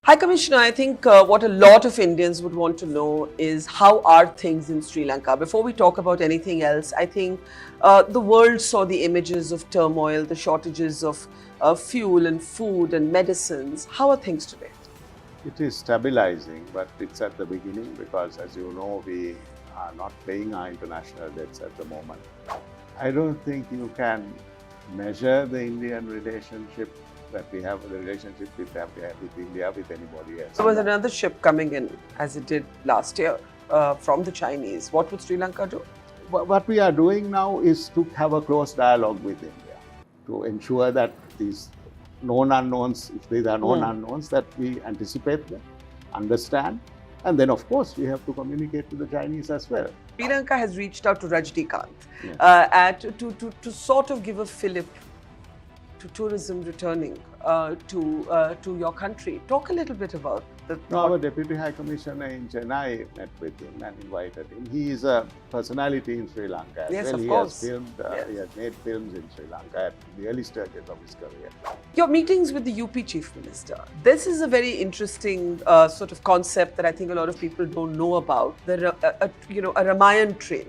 High Commissioner, I think what a lot of Indians would want to know is how are things in Sri Lanka? Before we talk about anything else, I think the world saw the images of turmoil, the shortages of fuel and food and medicines. How are things today? It is stabilizing, but it's at the beginning because, as you know, we are not paying our international debts at the moment. I don't think you can measure the Indian relationship that we have, the relationship with India, with anybody else. There was another ship coming in, as it did last year, from the Chinese. What would Sri Lanka do? What we are doing now is to have a close dialogue with India to ensure that these known unknowns, if these are known unknowns, that we anticipate them, understand, and then of course we have to communicate to the Chinese as well. Sri Lanka has reached out to Rajnikanth Yes. to sort of give a fillip to tourism returning to your country. Talk a little bit about the. Our Deputy High Commissioner in Chennai met with him and invited him. He is a personality in Sri Lanka as Yes, well. of He course. has filmed, Yes. he has made films in Sri Lanka at the early stages of his career. Your meetings with the UP Chief Minister. This is a very interesting sort of concept that I think a lot of people don't know about. A Ramayana Trail.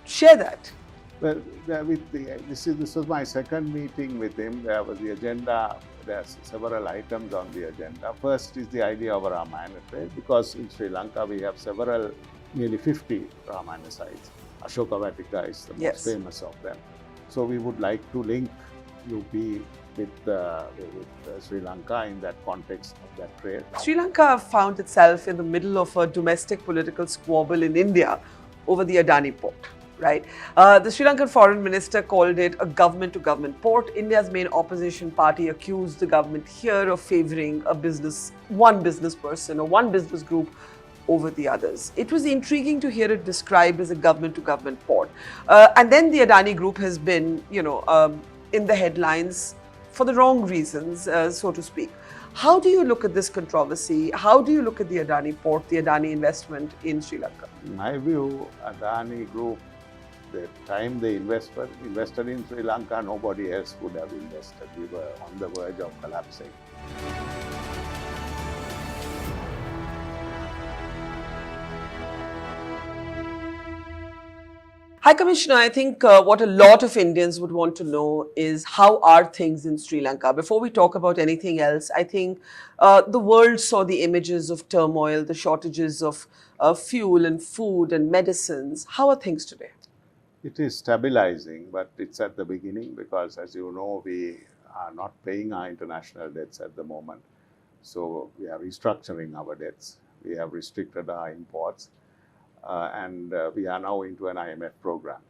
Share that. Well, this was my second meeting with him. There was the agenda. There are several items on the agenda. First is the idea of a Ramayana Trail, because in Sri Lanka we have nearly 50 Ramayana sites. Ashoka Vatika is the most famous of them. So we would like to link UP with Sri Lanka in that context of that trail. Sri Lanka found itself in the middle of a domestic political squabble in India over the Adani port. Right. The Sri Lankan foreign minister called it a government-to-government port. India's main opposition party accused the government here of favouring one business person or one business group over the others. It was intriguing to hear it described as a government-to-government port. And then the Adani group has been, in the headlines for the wrong reasons, so to speak. How do you look at this controversy? How do you look at the Adani port, the Adani investment in Sri Lanka? In my view, Adani group, the time they invested in Sri Lanka, nobody else would have invested. We were on the verge of collapsing. High Commissioner, I think what a lot of Indians would want to know is how are things in Sri Lanka? Before we talk about anything else, I think the world saw the images of turmoil, the shortages of fuel and food and medicines. How are things today? It is stabilizing, but it's at the beginning because, as you know, we are not paying our international debts at the moment. So we are restructuring our debts. We have restricted our imports. And we are now into an IMF program.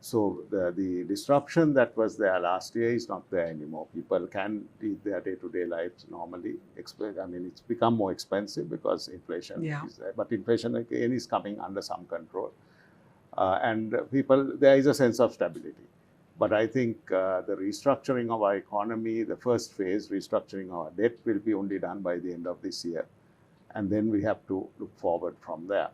So the disruption that was there last year is not there anymore. People can lead their day-to-day lives normally. I mean, it's become more expensive because inflation is there. But inflation again is coming under some control. And there is a sense of stability. But I think the restructuring of our economy, the first phase, restructuring our debt, will be only done by the end of this year. And then we have to look forward from there.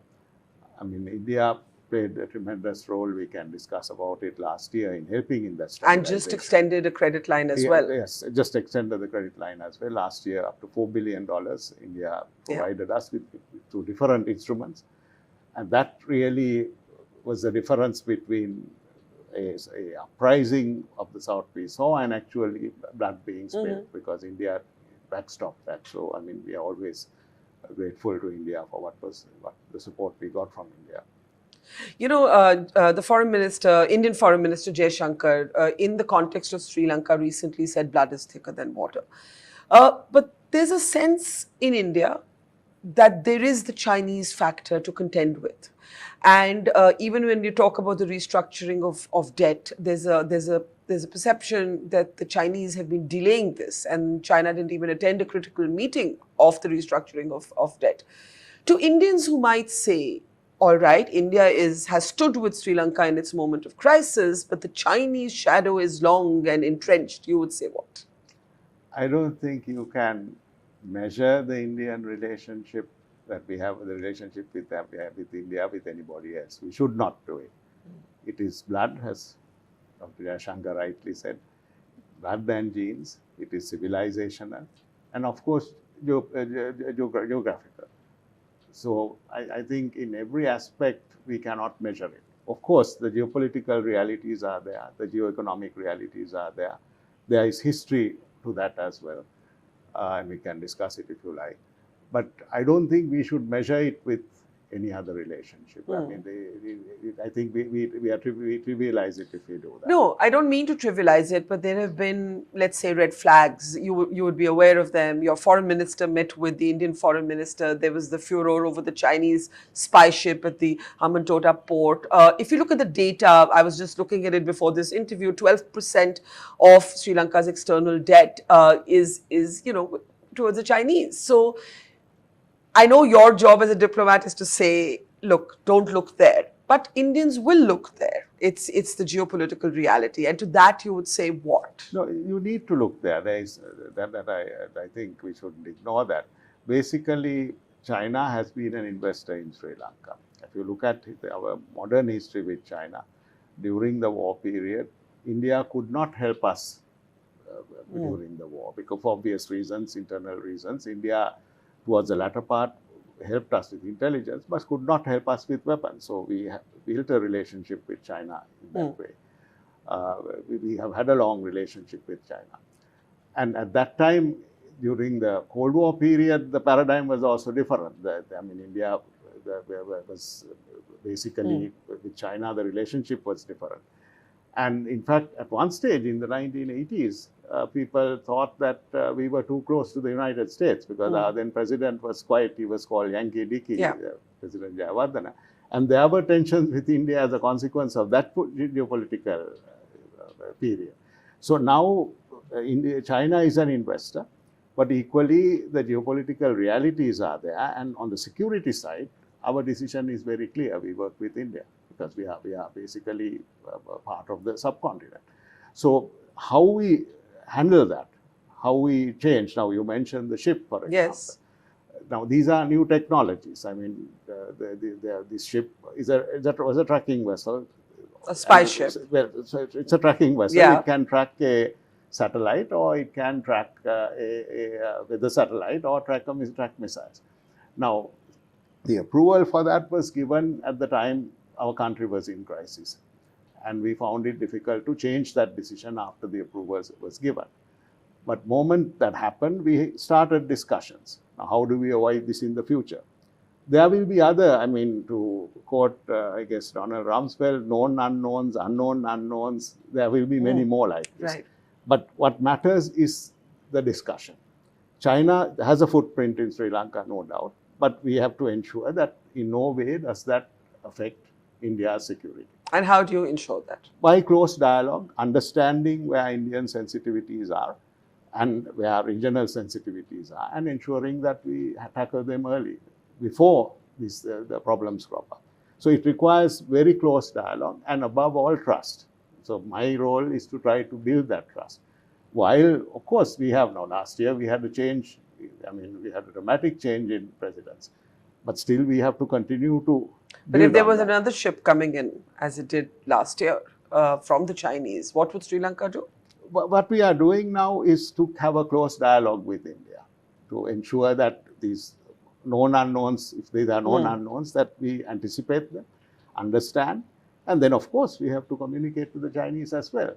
I mean, India played a tremendous role. We can discuss about it last year in helping in that. And just extended a credit line as well. Yes, just extended the credit line as well. Last year, up to $4 billion, India provided us with through different instruments. And that really was the difference between a uprising of the South we saw and actually blood being spilled because India backstopped that. So, I mean, we are always grateful to India for what the support we got from India. You know, the Indian Foreign Minister Jaishankar, in the context of Sri Lanka, recently said blood is thicker than water. But there's a sense in India that there is the Chinese factor to contend with. And even when you talk about the restructuring of debt, there's a perception that the Chinese have been delaying this, and China didn't even attend a critical meeting of the restructuring of debt. To Indians who might say, all right, India has stood with Sri Lanka in its moment of crisis, but the Chinese shadow is long and entrenched, you would say what? I don't think you can measure the Indian relationship that we have, the relationship with India, with anybody else. We should not do it. It is blood, as Dr. Jaishankar rightly said, blood and genes. It is civilizational. And of course, geographical. So I think in every aspect we cannot measure it. Of course, the geopolitical realities are there, the geoeconomic realities are there. There is history to that as well, and we can discuss it if you like. But I don't think we should measure it with any other relationship. I mean, I think we trivialize it if we do that. No, I don't mean to trivialize it, but there have been, let's say, red flags. You would be aware of them. Your foreign minister met with the Indian foreign minister. There was the furor over the Chinese spy ship at the Hambantota port. If you look at the data, I was just looking at it before this interview, 12% of Sri Lanka's external debt is towards the Chinese. So I know your job as a diplomat is to say, look, don't look there. But Indians will look there. It's the geopolitical reality. And to that you would say what? No, you need to look there. There is I think we shouldn't ignore that. Basically, China has been an investor in Sri Lanka. If you look at our modern history with China, during the war period, India could not help us during the war because for obvious reasons, internal reasons. India, towards the latter part, helped us with intelligence, but could not help us with weapons. So we built a relationship with China in that way. We have had a long relationship with China. And at that time, during the Cold War period, the paradigm was also different. India was basically, with China, the relationship was different. And in fact, at one stage in the 1980s, people thought that we were too close to the United States because our then president was he was called Yankee Dickey, President Jayawardena. And there were tensions with India as a consequence of that geopolitical period. So now China is an investor, but equally the geopolitical realities are there. And on the security side, our decision is very clear. We work with India because we are basically part of the subcontinent. So how we handle that, how we change. Now you mentioned the ship, for example. Yes. Now these are new technologies. I mean, this ship was a tracking vessel. A spy ship. So it's a tracking vessel. Yeah. It can track a satellite, or it can track with a satellite, or track missiles. Now, the approval for that was given at the time our country was in crisis. And we found it difficult to change that decision after the approval was given. But moment that happened, we started discussions. Now, how do we avoid this in the future? There will be other, to quote, I guess, Donald Rumsfeld, known unknowns, unknown unknowns. There will be many more like this. Right. But what matters is the discussion. China has a footprint in Sri Lanka, no doubt. But we have to ensure that in no way does that affect India's security. And how do you ensure that? By close dialogue, understanding where Indian sensitivities are and where regional sensitivities are, and ensuring that we tackle them early, before the problems crop up. So it requires very close dialogue and above all trust. So my role is to try to build that trust. While, of course, we have now, last year we had a change, we had a dramatic change in presidents. But still we have to continue to. But if there was another ship coming in, as it did last year, from the Chinese, what would Sri Lanka do? What we are doing now is to have a close dialogue with India to ensure that these known unknowns, if these are known unknowns, that we anticipate them, understand, and then of course we have to communicate to the Chinese as well.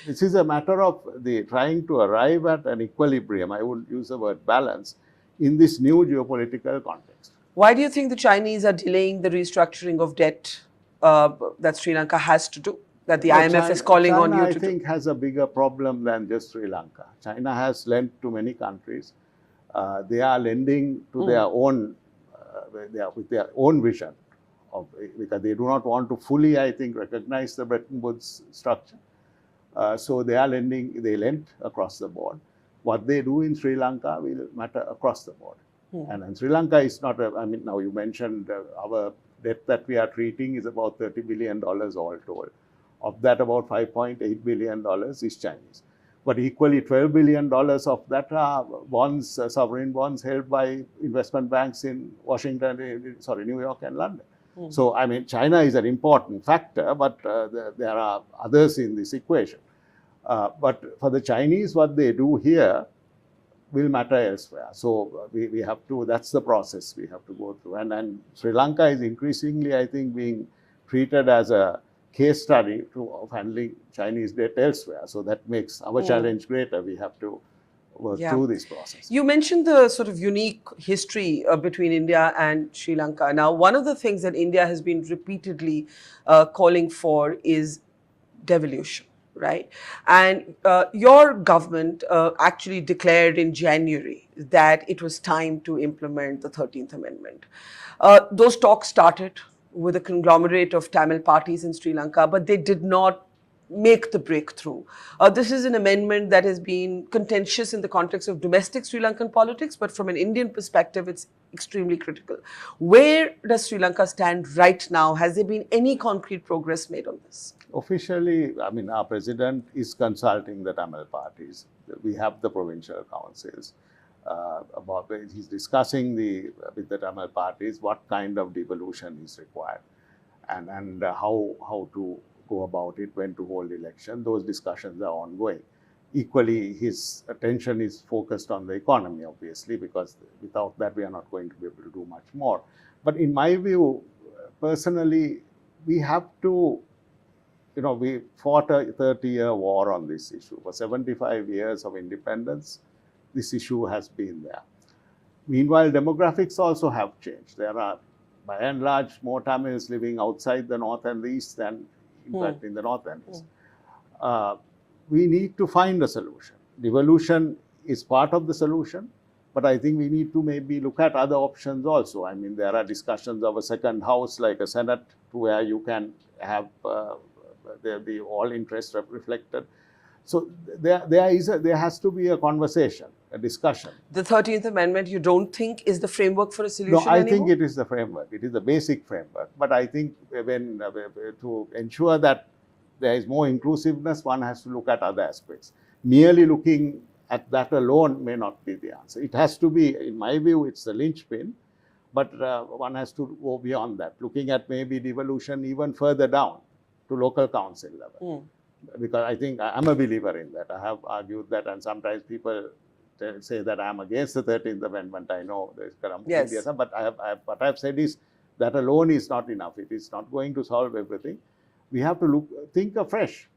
This is a matter of trying to arrive at an equilibrium, I would use the word balance, in this new geopolitical context. Why do you think the Chinese are delaying the restructuring of debt that Sri Lanka has to do, that the IMF is calling on you to do? China, I think, has a bigger problem than just Sri Lanka. China has lent to many countries. They are lending to their own, with their own vision, because they do not want to fully, I think, recognize the Bretton Woods structure. So they are lending, they lent across the board. What they do in Sri Lanka will matter across the board. And Sri Lanka is not, now you mentioned our debt that we are treating is about $30 billion all told. Of that, about $5.8 billion is Chinese. But equally, $12 billion of that are bonds, sovereign bonds held by investment banks in New York and London. So, China is an important factor, but there are others in this equation. But for the Chinese, what they do here will matter elsewhere. So we have to, that's the process we have to go through. And Sri Lanka is increasingly, I think, being treated as a case study of handling Chinese debt elsewhere. So that makes our challenge greater. We have to work through this process. You mentioned the sort of unique history between India and Sri Lanka. Now, one of the things that India has been repeatedly calling for is devolution, right? And your government actually declared in January that it was time to implement the 13th Amendment. Those talks started with a conglomerate of Tamil parties in Sri Lanka, but they did not make the breakthrough. This is an amendment that has been contentious in the context of domestic Sri Lankan politics, but from an Indian perspective, it's extremely critical. Where does Sri Lanka stand right now? Has there been any concrete progress made on this? Officially, I mean, our president is consulting the Tamil parties. We have the provincial councils. He's discussing with the Tamil parties what kind of devolution is required and how to go about it, when to hold election. Those discussions are ongoing. Equally, his attention is focused on the economy, obviously, because without that we are not going to be able to do much more. But in my view, personally, we have to, we fought a 30-year war on this issue. For 75 years of independence, this issue has been there. Meanwhile, demographics also have changed. There are, by and large, more Tamils living outside the north and the east than, in fact, in the north and east. We need to find a solution. Devolution is part of the solution, but I think we need to maybe look at other options also. I mean, there are discussions of a second house, like a Senate, where you can have the all interest reflected. So there has to be a conversation, a discussion. The 13th Amendment, you don't think is the framework for a solution No, I anymore? think it is the framework. It is the basic framework. But I think when to ensure that there is more inclusiveness, one has to look at other aspects. Merely looking at that alone may not be the answer. It has to be, in my view, it's the linchpin, but one has to go beyond that, looking at maybe devolution even further down to local council level. Because I think I'm a believer in that. I have argued that, and sometimes people say that I'm against the 13th Amendment. I know there's Yes. but what I've said is that alone is not enough. It is not going to solve everything. We have to think afresh,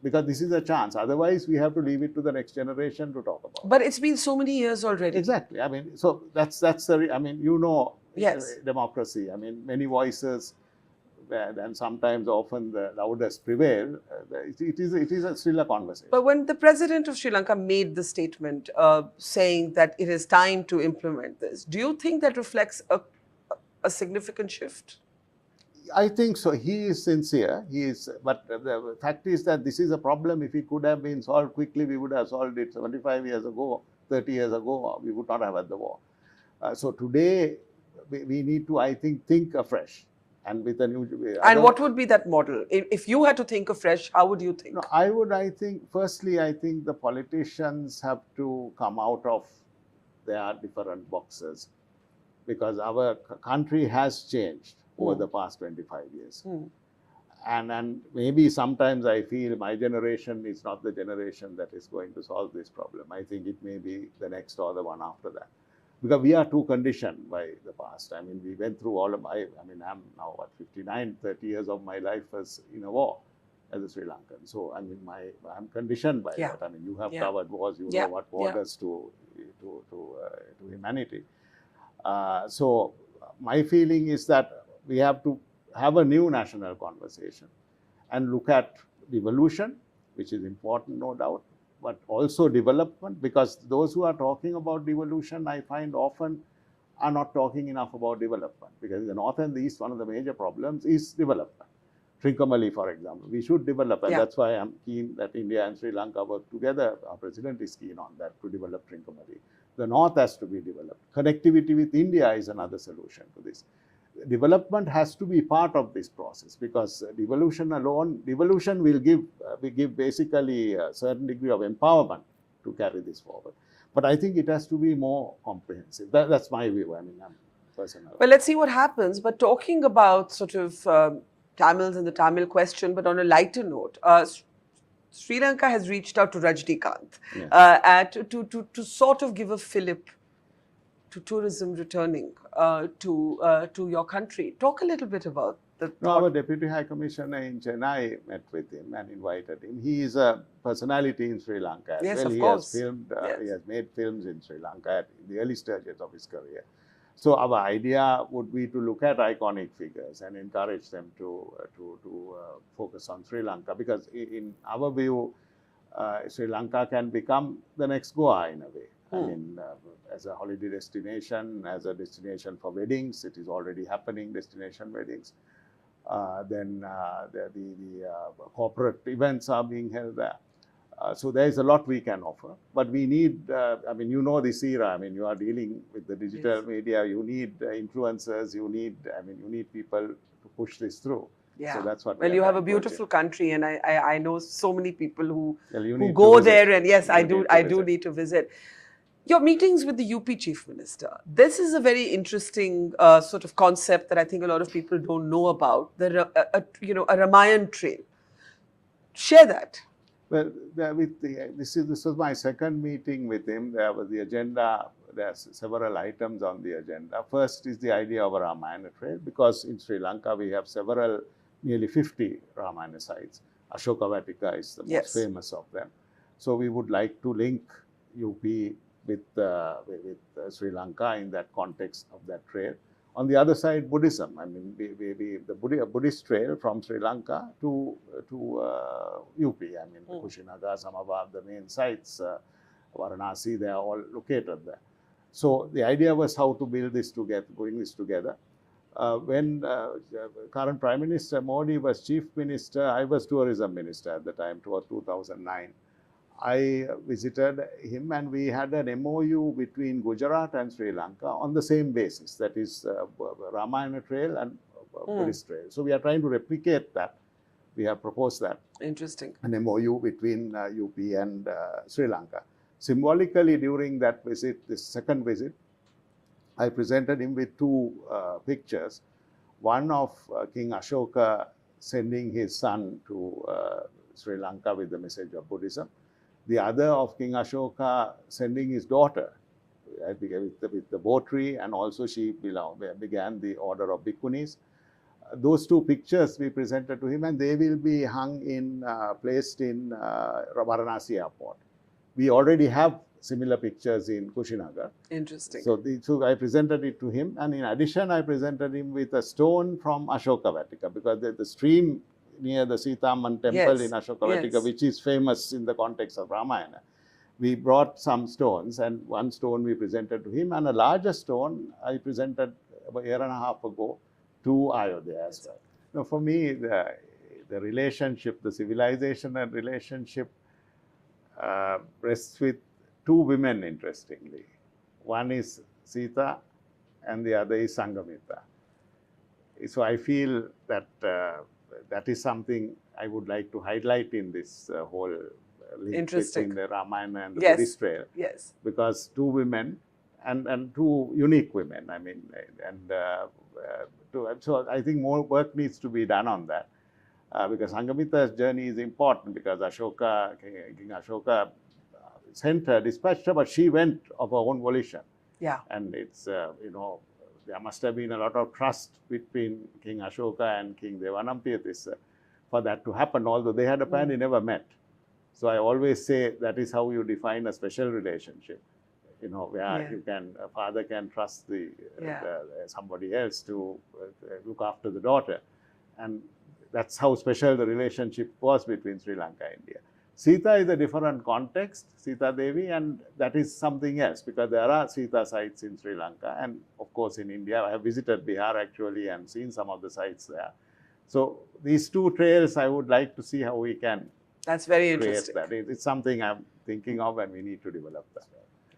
because this is a chance. Otherwise, we have to leave it to the next generation to talk about. But it's been so many years already. Exactly. I mean, so that's Yes. Democracy. I mean, many voices, and sometimes often the loudest prevail. It is still a conversation. But when the president of Sri Lanka made the statement saying that it is time to implement this, do you think that reflects a significant shift? I think so. He is sincere. But the fact is that this is a problem. If it could have been solved quickly, we would have solved it 75 years ago, 30 years ago. We would not have had the war. So today, we need to, I think afresh. And with a new. And what would be that model? If you had to think afresh, how would you think? No, I think, firstly, I think the politicians have to come out of their different boxes, because our country has changed over the past 25 years. And maybe sometimes I feel my generation is not the generation that is going to solve this problem. I think it may be the next or the one after that. Because we are too conditioned by the past. I mean, we went through all of I'm now 59, 30 years of my life was in a war as a Sri Lankan. So, I mean, I'm conditioned by that. I mean, you have covered wars, you know what borders to humanity. So, my feeling is that we have to have a new national conversation and look at devolution, which is important, no doubt, but also development, because those who are talking about devolution, I find often are not talking enough about development, because in the north and the east, one of the major problems is development. Trincomalee, for example, we should develop, and that's why I'm keen that India and Sri Lanka work together. Our president is keen on that, to develop Trincomalee. The north has to be developed. Connectivity with India is another solution to this. Development has to be part of this process, because devolution will give basically a certain degree of empowerment to carry this forward. But I think it has to be more comprehensive. That's my view. I mean, I'm personal. Well, let's see what happens. But talking about sort of Tamils and the Tamil question, but on a lighter note, Sri Lanka has reached out to Rajnikanth Yes. to sort of give a fillip to tourism returning to your country. Talk a little bit about the No, our thought. Deputy High Commissioner in Chennai met with him and invited him. He is a personality in Sri Lanka as Yes, well. of He course. has filmed, Yes. he has made films in Sri Lanka in the early stages of his career. So our idea would be to look at iconic figures and encourage them to focus on Sri Lanka, because in our view, Sri Lanka can become the next Goa in a way. I mean, as a holiday destination, as a destination for weddings, it is already happening, destination weddings. Then the corporate events are being held there. So there is a lot we can offer, but we need, I mean, you know this era, I mean, you are dealing with the digital media, you need influencers, you need people to push this through. Yeah. So that's what Well, we you are have a trying to beautiful achieve. country, and I know so many people who Need go to visit. there, and yes, You I need do to I do visit. need to visit. Your meetings with the UP Chief Minister. This is a very interesting sort of concept that I think a lot of people don't know about. A Ramayana Trail. Share that. Well, this was my second meeting with him. There was the agenda. There are several items on the agenda. First is the idea of a Ramayana Trail, because in Sri Lanka we have nearly 50 Ramayana sites. Ashoka Vatika is the most famous of them. So we would like to link UP with Sri Lanka in that context of that trail. On the other side, Buddhism. I mean, the Buddhist trail from Sri Lanka to UP. I mean, Kushinagar, some of the main sites, Varanasi, they are all located there. So the idea was how to build this together, bring this together. When current Prime Minister Modi was Chief Minister, I was Tourism Minister at the time, toward 2009. I visited him and we had an MOU between Gujarat and Sri Lanka on the same basis, that is Ramayana Trail and Buddhist Trail. So we are trying to replicate that. We have proposed that. Interesting. An MOU between UP and Sri Lanka. Symbolically, during that visit, this second visit, I presented him with two pictures. One of King Ashoka sending his son to Sri Lanka with the message of Buddhism. The other of King Ashoka sending his daughter with the botry, and also she began the order of bhikkhunis. Those two pictures we presented to him, and they will be placed in Varanasi airport. We already have similar pictures in Kushinagar. Interesting. So I presented it to him, and in addition, I presented him with a stone from Ashoka Vatika, because the stream near the Sitaman temple in Ashoka Vatika, which is famous in the context of Ramayana. We brought some stones, and one stone we presented to him, and a larger stone I presented about a year and a half ago to Ayodhya as well. Now, for me, the relationship, the civilization and relationship rests with two women, interestingly. One is Sita and the other is Sangamita. So I feel that that is something I would like to highlight in this whole link between the Ramayana and the Buddhist trail. Yes. Because two women and two unique women. I mean, so I think more work needs to be done on that. Because Sangamita's journey is important, because King Ashoka sent her, dispatched her, but she went of her own volition. Yeah. And it's, there must have been a lot of trust between King Ashoka and King Devanampiyathissa for that to happen, although they had apparently never met. So I always say that is how you define a special relationship, where a father can trust somebody else to look after the daughter. And that's how special the relationship was between Sri Lanka and India. Sita is a different context, Sita Devi, and that is something else, because there are Sita sites in Sri Lanka, and of course in India. I have visited Bihar actually and seen some of the sites there. So these two trails, I would like to see how we can That's very interesting. That. It's something I'm thinking of, and we need to develop that.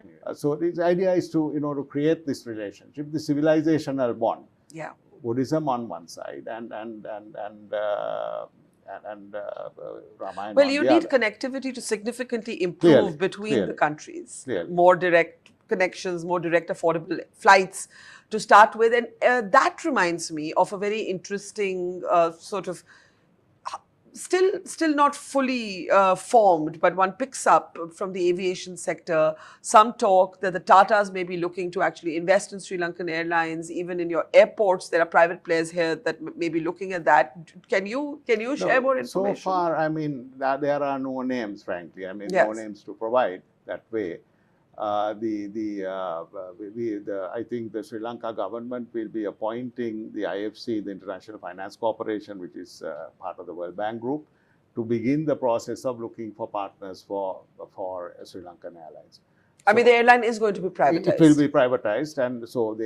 Anyway, so the idea is to create this relationship, the civilizational bond. Yeah. Buddhism on one side and Ramayana. Well, you on the need other. Connectivity to significantly improve between the countries. Clearly. More direct connections, more direct affordable flights to start with. And that reminds me of a very interesting sort of still not fully formed, but one picks up from the aviation sector some talk that the Tatas may be looking to actually invest in Sri Lankan Airlines. Even in your airports, there are private players here that may be looking at that. Can you share more information? So far, I mean, there are no names, frankly. I mean, no Yes. names to provide that way. I think the Sri Lanka government will be appointing the IFC, the International Finance Corporation, which is part of the World Bank Group, to begin the process of looking for partners for Sri Lankan Airlines. I mean, the airline is going to be privatized. It will be privatized, and so the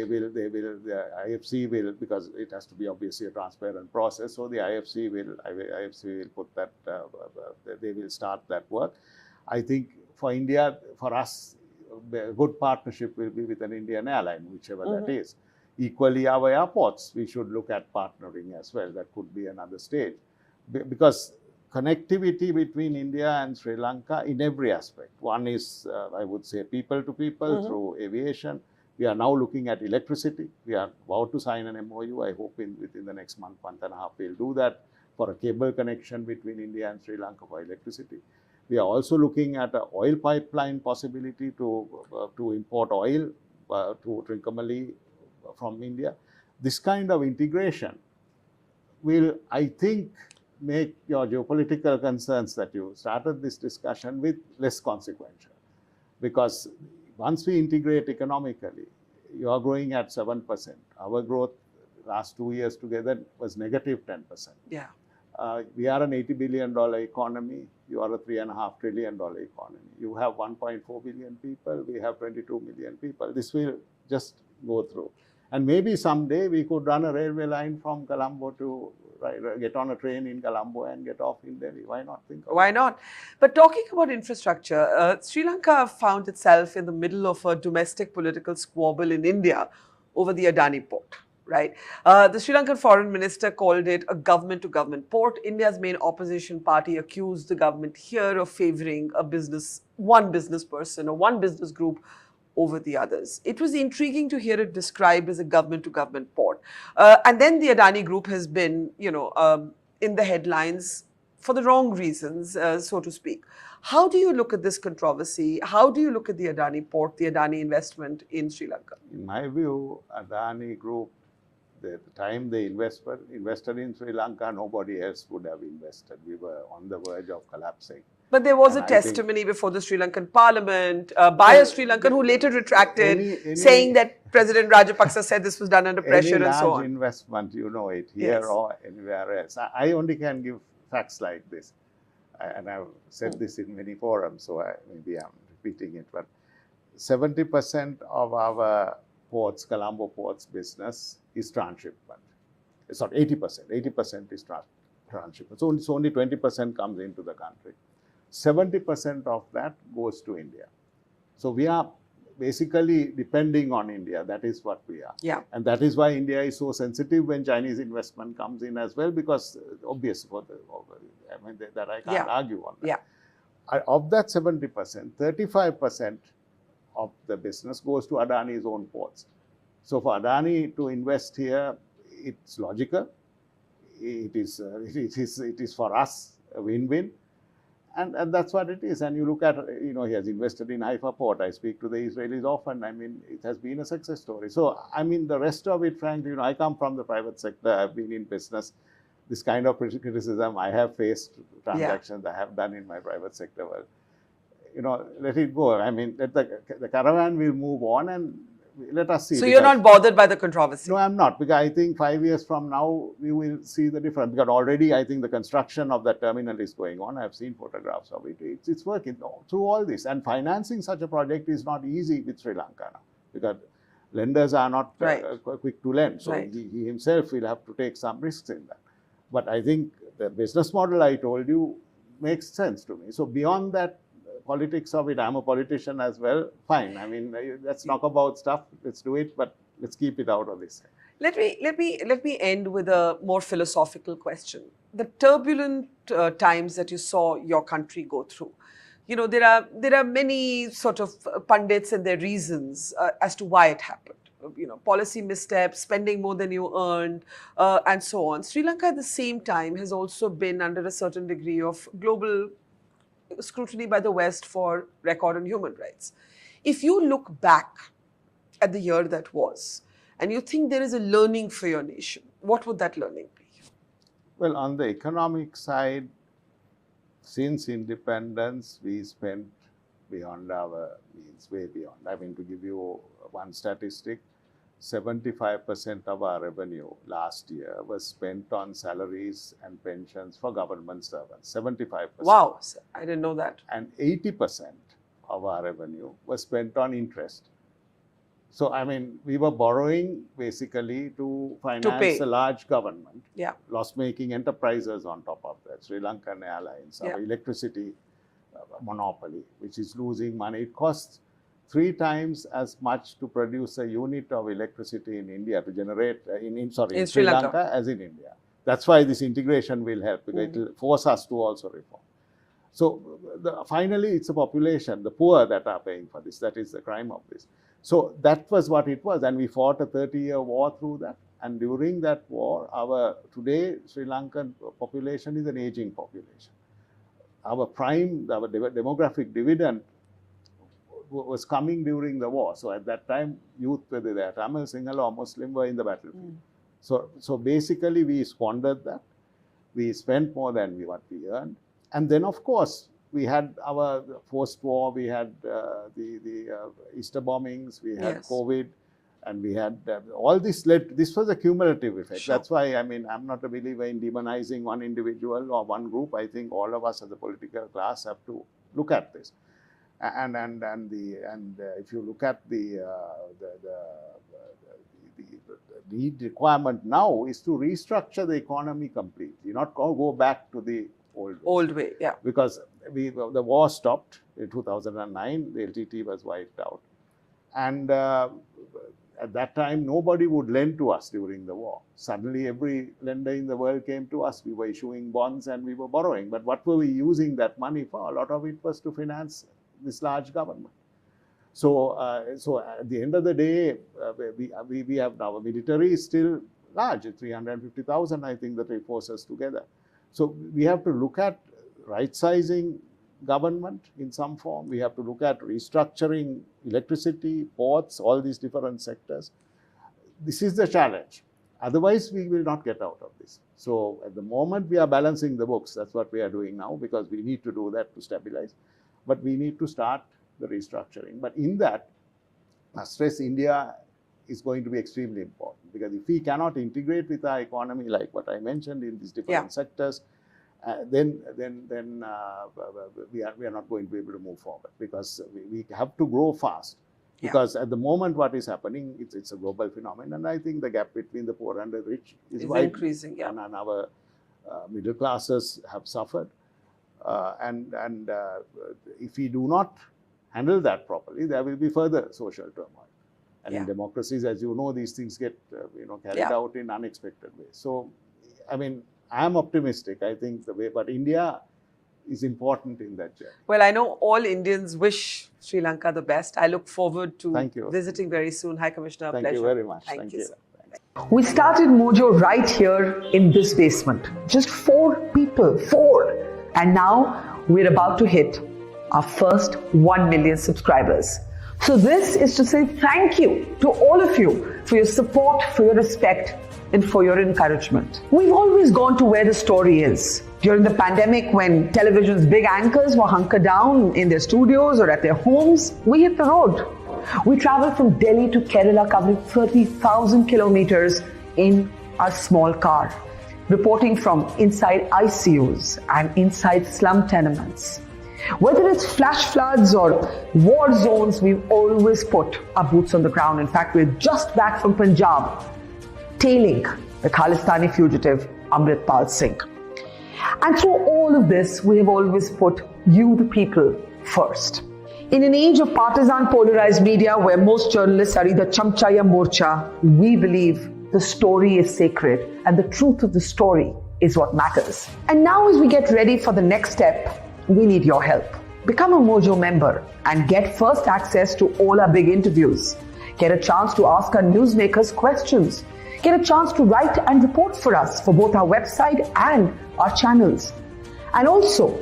IFC will, because it has to be obviously a transparent process. So the IFC will put that, they will start that work. I think for India, for us, a good partnership will be with an Indian airline, whichever that is. Equally, our airports, we should look at partnering as well. That could be another stage, because connectivity between India and Sri Lanka in every aspect. One is, I would say, people to people through aviation. We are now looking at electricity. We are about to sign an MOU. I hope within the next month and a half, we'll do that for a cable connection between India and Sri Lanka for electricity. We are also looking at an oil pipeline possibility to import oil to Trincomalee from India. This kind of integration will, I think, make your geopolitical concerns that you started this discussion with less consequential. Because once we integrate economically, you are growing at 7%. Our growth last 2 years together was negative 10%. Yeah. We are an $80 billion economy. You are a $3.5 trillion economy. You have 1.4 billion people. We have 22 million people. This will just go through. And maybe someday we could run a railway line from Colombo to get on a train in Colombo and get off in Delhi. Why not think of Why not? But talking about infrastructure, Sri Lanka found itself in the middle of a domestic political squabble in India over the Adani port. Right. The Sri Lankan foreign minister called it a government-to-government port. India's main opposition party accused the government here of favoring one business person or one business group over the others. It was intriguing to hear it described as a government-to-government port. And then the Adani group has been, in the headlines for the wrong reasons, so to speak. How do you look at this controversy? How do you look at the Adani port, the Adani investment in Sri Lanka? In my view, Adani group, the time they invested in Sri Lanka, nobody else would have invested. We were on the verge of collapsing. But there was a testimony before the Sri Lankan parliament by a Sri Lankan who later retracted, saying that President Rajapaksa said this was done under pressure and so on. Any large investment, you know it, here or anywhere else. I only can give facts like this. And I've said this in many forums, so maybe I'm repeating it. But 70% of our ports, Colombo ports business is transshipment. It's not 80%. 80% is transshipment. So only 20% comes into the country. 70% of that goes to India. So we are basically depending on India. That is what we are. Yeah. And that is why India is so sensitive when Chinese investment comes in as well, because obvious that I can't argue on that. Yeah. Of that 70%, 35% of the business goes to Adani's own ports. So for Adani to invest here, it's logical. It is for us a win-win. And that's what it is. And you look at, he has invested in Haifa port. I speak to the Israelis often. I mean, it has been a success story. So, I mean, the rest of it, frankly, I come from the private sector. I've been in business. This kind of criticism, I have faced transactions I have done in my private sector world. Let it go. I mean, the caravan will move on and let us see. So you're not bothered by the controversy? No, I'm not, because I think 5 years from now, we will see the difference. Because already, I think the construction of that terminal is going on. I've seen photographs of it. It's working through all this. And financing such a project is not easy with Sri Lanka now, because lenders are not quick to lend. So he himself will have to take some risks in that. But I think the business model I told you makes sense to me. So beyond that, politics of it, I'm a politician as well, fine. I mean, let's talk about stuff, let's do it, but let's keep it out of this. Let me end with a more philosophical question. The turbulent times that you saw your country go through, there are many sort of pundits and their reasons as to why it happened. policy missteps, spending more than you earned, and so on. Sri Lanka at the same time has also been under a certain degree of global scrutiny by the West for record on human rights. If you look back at the year that was, and you think there is a learning for your nation, what would that learning be? Well, on the economic side, since independence, we spent beyond our means, way beyond. I mean, to give you one statistic, 75% of our revenue last year was spent on salaries and pensions for government servants. 75%. Wow, I didn't know that. And 80% of our revenue was spent on interest. So, I mean, we were borrowing basically to finance a large government, loss-making enterprises on top of that, Sri Lankan Airlines, our electricity monopoly, which is losing money. It costs 3 times as much to produce a unit of electricity in India, to generate, in Sri Lanka as in India. That's why this integration will help, because it will force us to also reform. So, finally, it's the population, the poor, that are paying for this. That is the crime of this. So that was what it was, and we fought a 30-year war through that. And during that war, today Sri Lankan population is an aging population. Our demographic dividend was coming during the war. So at that time, youth, whether they are Tamil, Sinhala or Muslim, were in the battlefield. So basically, we squandered that. We spent more than what we earned, and then of course, we had our forced war, we had the Easter bombings, we had COVID, and we had all this this was a cumulative effect. That's why, I mean, I'm not a believer in demonizing one individual or one group. I think all of us as a political class have to look at this. And if you look at the need requirement now is to restructure the economy completely, not go back to the old way. Because the war stopped in 2009, the LTT was wiped out. And at that time, nobody would lend to us during the war. Suddenly, every lender in the world came to us. We were issuing bonds and we were borrowing. But what were we using that money for? A lot of it was to finance this large government. So, at the end of the day, we have now, our military is still large, 350,000, I think, that we forces together. So we have to look at right-sizing government in some form. We have to look at restructuring electricity, ports, all these different sectors. This is the challenge. Otherwise, we will not get out of this. So at the moment, we are balancing the books. That's what we are doing now, because we need to do that to stabilize. But we need to start the restructuring. But in that, I stress India is going to be extremely important, because if we cannot integrate with our economy, like what I mentioned in these different sectors, then we are not going to be able to move forward, because we have to grow fast. Because at the moment, what is happening, it's a global phenomenon, and I think the gap between the poor and the rich is increasing, and our middle classes have suffered. And if we do not handle that properly, there will be further social turmoil. And in democracies, as you know, these things get carried out in unexpected ways. So, I mean, I am optimistic, I think, but India is important in that journey. Well, I know all Indians wish Sri Lanka the best. I look forward to visiting very soon. High Commissioner, Thank pleasure. you very much. Thank you, sir. We started Mojo right here in this basement. Just 4 people, 4. And now we're about to hit our first 1 million subscribers. So this is to say thank you to all of you for your support, for your respect, and for your encouragement. We've always gone to where the story is. During the pandemic, when television's big anchors were hunkered down in their studios or at their homes, we hit the road. We traveled from Delhi to Kerala, covering 30,000 kilometers in a small car, reporting from inside ICUs and inside slum tenements. Whether it's flash floods or war zones, we've always put our boots on the ground. In fact, we're just back from Punjab, tailing the Khalistani fugitive Amritpal Singh. And through all of this, we have always put you, the people, first. In an age of partisan polarized media where most journalists are either chamcha ya morcha, we believe the story is sacred and the truth of the story is what matters. And now as we get ready for the next step, we need your help. Become a Mojo member and get first access to all our big interviews. Get a chance to ask our newsmakers questions. Get a chance to write and report for us for both our website and our channels. And also,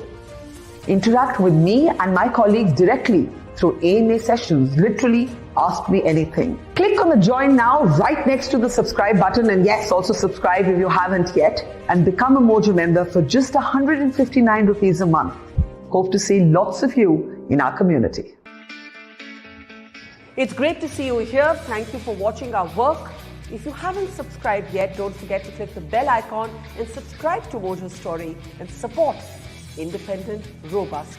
interact with me and my colleagues directly through AMA sessions. Literally, ask me anything. Click on the join now right next to the subscribe button, and yes, also subscribe if you haven't yet, and become a Mojo member for just 159 rupees a month. Hope to see lots of you in our community. It's great to see you here. Thank you for watching our work. If you haven't subscribed yet, don't forget to click the bell icon and subscribe to Mojo Story and support independent, robust